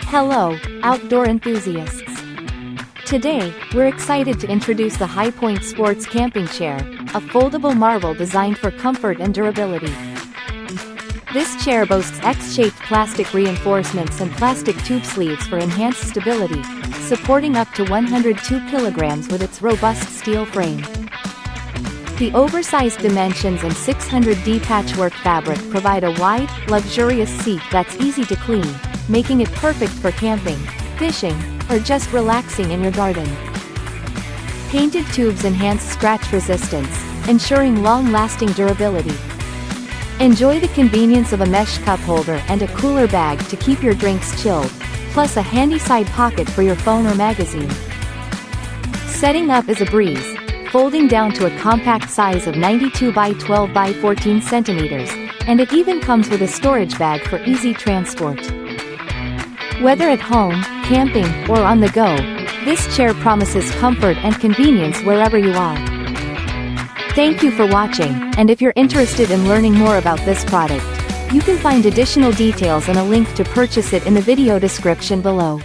Hello, outdoor enthusiasts. Today, we're excited to introduce the High Point Sports Camping Chair, a foldable marvel designed for comfort and durability. This chair boasts X-shaped plastic reinforcements and plastic tube sleeves for enhanced stability, supporting up to 102 kilograms with its robust steel frame. The oversized dimensions and 600D patchwork fabric provide a wide, luxurious seat that's easy to clean, making it perfect for camping, fishing, or just relaxing in your garden. Painted tubes enhance scratch resistance, ensuring long-lasting durability. Enjoy the convenience of a mesh cup holder and a cooler bag to keep your drinks chilled, plus a handy side pocket for your phone or magazine. Setting up is a breeze, folding down to a compact size of 92 by 12 by 14 centimeters, and it even comes with a storage bag for easy transport. Whether at home, camping, or on the go, this chair promises comfort and convenience wherever you are. Thank you for watching, and if you're interested in learning more about this product, you can find additional details and a link to purchase it in the video description below.